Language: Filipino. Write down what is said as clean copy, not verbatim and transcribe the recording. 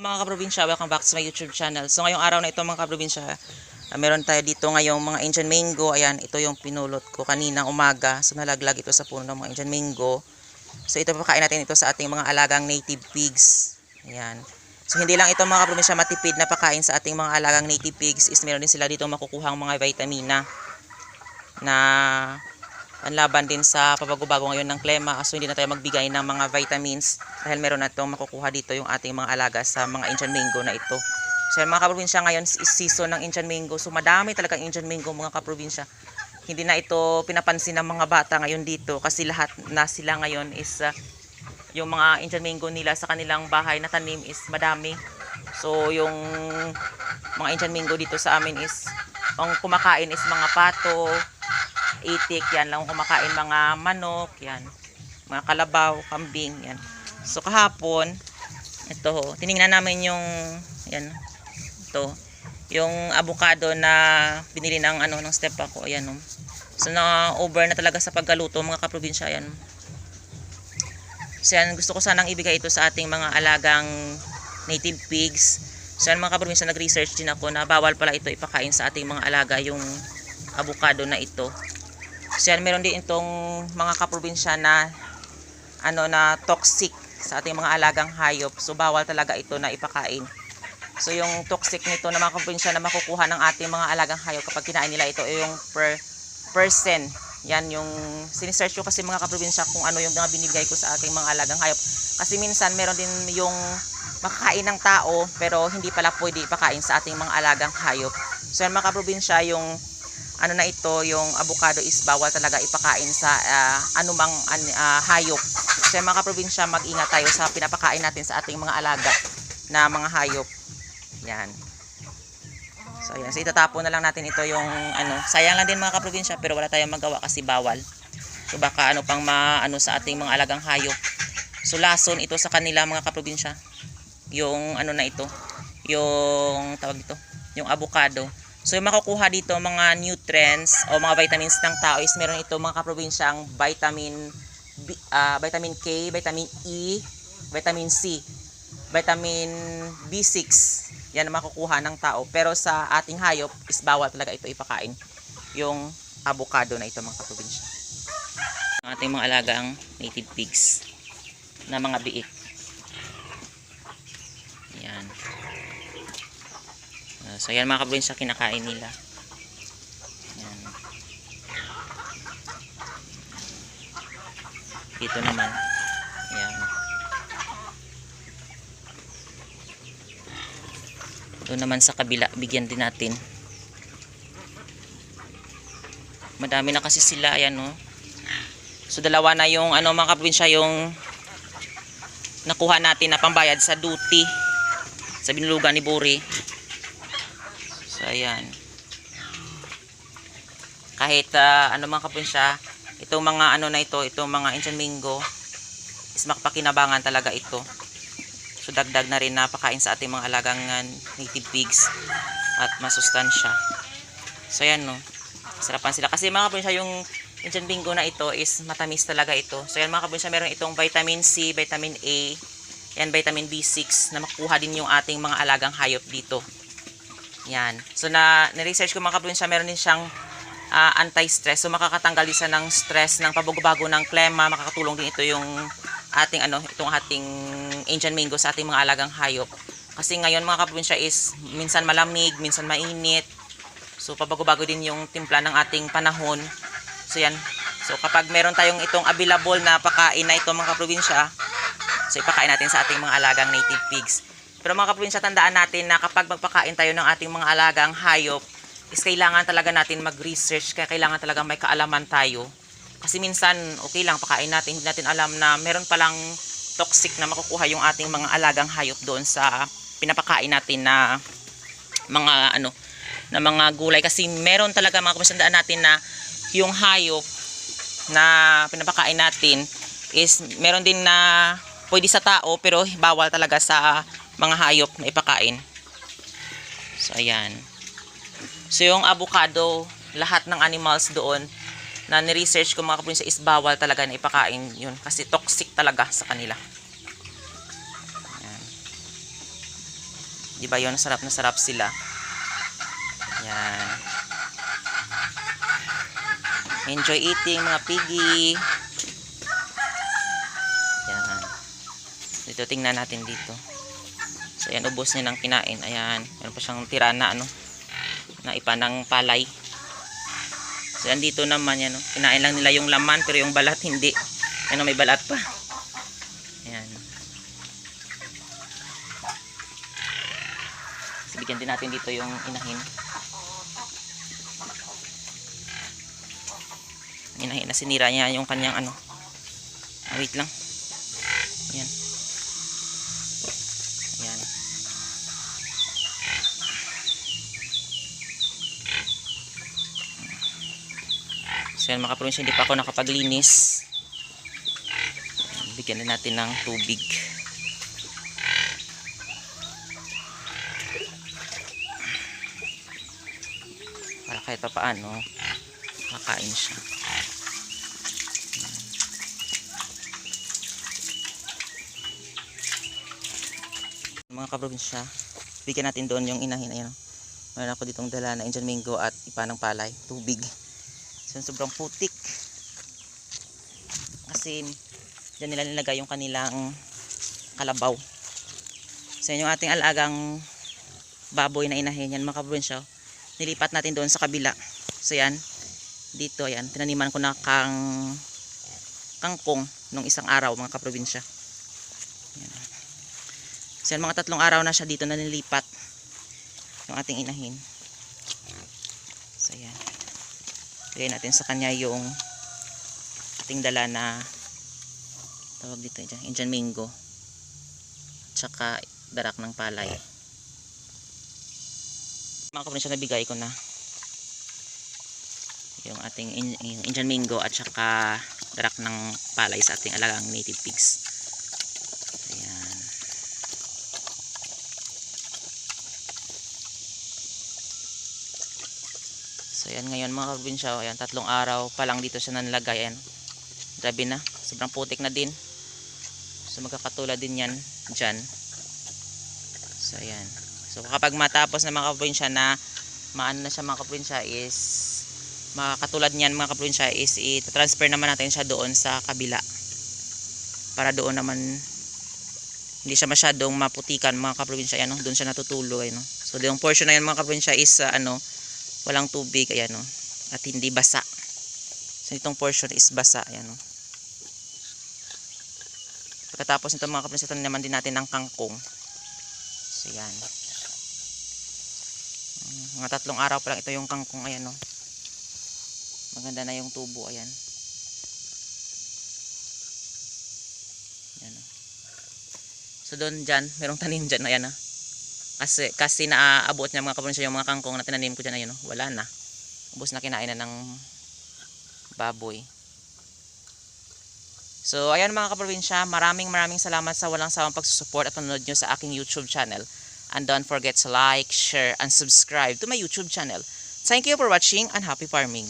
Mga kaprobinsya, welcome back to my YouTube channel. So ngayong araw na ito mga kaprobinsya, meron tayo dito ngayong mga Indian mango. Ayan, ito yung pinulot ko kaninang umaga. So nalaglag ito sa puno ng mga Indian mango. So ito pakain natin ito sa ating mga alagang native pigs. Ayan. So hindi lang ito mga kaprobinsya matipid na pakain sa ating mga alagang native pigs, is meron din sila dito makukuhang mga vitamina na panlaban din sa pabago-bago ngayon ng klima. So hindi na tayo magbigay ng mga vitamins dahil meron na itong makukuha dito yung ating mga alaga sa mga Indian mango na ito. So mga kaprobinsya, ngayon is season ng Indian mango. So madami talagang Indian mango mga kaprobinsya. Hindi na ito pinapansin ng mga bata ngayon dito kasi lahat na sila ngayon is yung mga Indian mango nila sa kanilang bahay na tanim is madami. So yung mga Indian mango dito sa amin is ang kumakain is mga pato, itik, yan lang kumakain, mga manok, yan, mga kalabaw, kambing, yan. So kahapon, ito, tiningnan namin yung, yan, ito, yung avocado na binili ng ng step ako, ayan, no. So na over na talaga sa paggaluto mga kaprobinsya, yan. So yan, gusto ko sanang ibigay ito sa ating mga alagang native pigs. So yan mga kaprobinsya, nag-research din ako na bawal pala ito ipakain sa ating mga alaga, yung avocado na ito. So yan, meron din itong mga kaprobinsya na na toxic sa ating mga alagang hayop. So bawal talaga ito na ipakain. So yung toxic nito na mga kaprobinsya na makukuha ng ating mga alagang hayop kapag kinain nila ito ay yung per percent. Yan yung sinisearch ko kasi mga kaprobinsya kung ano yung mga binibigay ko sa aking mga alagang hayop. Kasi minsan meron din yung makakain ng tao pero hindi pala pwede ipakain sa ating mga alagang hayop. So yan mga kaprobinsya, yung na ito, yung avocado is bawal talaga ipakain sa anumang hayop. So mga kaprobinsya, mag-ingat tayo sa pinapakain natin sa ating mga alaga na mga hayop. Yan. So yan, so itatapon na lang natin ito yung sayang lang din mga kaprobinsya, pero wala tayong magawa kasi bawal. So baka pang sa ating mga alagang hayop. So lason ito sa kanila mga kaprobinsya. Yung na ito, yung tawag ito, yung avocado. So yung makukuha dito mga nutrients o mga vitamins ng tao is meron ito mga kaprobinsyang vitamin K, vitamin E, vitamin C, vitamin B6. Yan ang makukuha ng tao. Pero sa ating hayop is bawal talaga ito ipakain. Yung avocado na ito mga kaprobinsya. Ang ating mga alagang native pigs na mga biik. Yan. So yan mga kaprobinsya, kinakain nila. Yan. Dito naman. Yan. Doon naman sa kabila, bigyan din natin. Madami na kasi sila, ayan no. So dalawa na yung mga kaprobinsya yung nakuha natin na pambayad sa duty sa binulugan ni Buri. So ayan. Kahit mga kaprobinsya, itong mga na ito, itong mga Indian mango is makapakinabangan talaga ito. So dagdag na rin na pakain sa ating mga alagang native pigs at masustansya. So ayan no. Sarapan sila kasi mga kaprobinsya, yung Indian mango na ito is matamis talaga ito. So ayan mga kaprobinsya, meron itong vitamin C, vitamin A, yan vitamin B6 na makukuha din yung ating mga alagang hayop dito. Yan. So na-research ko mga kaprobinsya, meron din siyang anti-stress. So makakatanggal din siya ng stress ng pabago-bago ng klima. Makakatulong din ito yung ating itong ating Indian mango sa ating mga alagang hayop. Kasi ngayon mga kaprobinsya is minsan malamig, minsan mainit. So pabago-bago din yung timpla ng ating panahon. So yan. So kapag meron tayong itong available na pakain na ito mga kaprobinsya, so ipakain natin sa ating mga alagang native pigs. Pero mga kaprobinsya, tandaan natin na kapag magpakain tayo ng ating mga alagang hayop, is kailangan talaga natin mag-research, kaya kailangan talaga may kaalaman tayo. Kasi minsan, okay lang, pakain natin, hindi natin alam na meron palang toxic na makukuha yung ating mga alagang hayop doon sa pinapakain natin na mga na mga gulay. Kasi meron talaga mga kaprobinsya, tandaan natin na yung hayop na pinapakain natin is meron din na pwede sa tao pero bawal talaga sa mga hayop na ipakain. So ayan. So yung avocado, lahat ng animals doon na ni-research ko mga kaprobinsya is bawal talaga na ipakain yun kasi toxic talaga sa kanila. Ayan. Di ba yun? Sarap na sarap sila. Yan. Enjoy eating mga piggy. Yan. Dito tingnan natin dito. So ayan, ubos niya ng kinain. Ayan. Meron pa siyang tira na ano. Na ipa ng palay. So yan dito naman yan. Kinain lang nila yung laman pero yung balat hindi. Yan, may balat pa. Ayan. So, bigyan din natin dito yung inahin. Inahin na sinira niya yung kanyang ano. Wait lang. Ayan. Ayan. So yan mga kaprobinsya, hindi pa ako nakapaglinis. Bigyan na natin ng tubig. Para kahit pa paano makain siya. Mga kaprobinsya, bigyan natin doon yung inahin. Ayan. Meron ako ditong dala na Indian mango at ipa ng palay, tubig. So sobrang putik. Kasi diyan nila nilagay yung kanilang kalabaw. So yung ating alagang baboy na inahin yan mga kaprobinsya, nilipat natin doon sa kabila. So yan, dito yan, tinaniman ko na kangkong nung isang araw mga kaprobinsya. Yan. So yan, mga 3 araw na siya dito na nilipat yung ating inahin. So yan, bigay natin sa kanya yung ating dala na tawag dito dyan, Indian mango tsaka darak ng palay. Mga kaprobinsya, nabigay ko na yung ating Indian mango at tsaka darak ng palay sa ating alagang native pigs. Ayan. So yan ngayon mga kaprobinsya, ayan, 3 araw pa lang dito siya nanlagay. Ayan, grabe na, sobrang putik na din. So magkakatulad din yan dyan. So ayan. So kapag matapos na mga kaprobinsya na maano na siya mga kaprobinsya is makakatulad niyan mga kaprobinsya is i-transfer naman natin siya doon sa kabila. Para doon naman hindi siya masyadong maputikan mga kaprobinsya. Ayan, no? Doon siya natutulog. Ayan, no? So yung portion na yan mga kaprobinsya is ano, walang tubig. Ayan, no? At hindi basa. So itong portion is basa. Ayan, no? Pagkatapos nito mga kaprobinsya, naman din natin ng kangkong. So yan, mga 3 araw pa lang ito yung kangkong. Ayan, no? Maganda na yung tubo. Ayan. Ayan, no? So doon dyan, merong tanim dyan. Ayan, no? Kasi naaabot niya mga kaprobinsya yung mga kangkong na tinanim ko dyan. Ayan, no? Wala na, ubos na, kinain na ng baboy. So ayan mga kaprobinsya, maraming salamat sa walang sawang pagsusupport at panonood nyo sa aking YouTube channel. And don't forget to like, share, and subscribe to my YouTube channel. Thank you for watching and happy farming.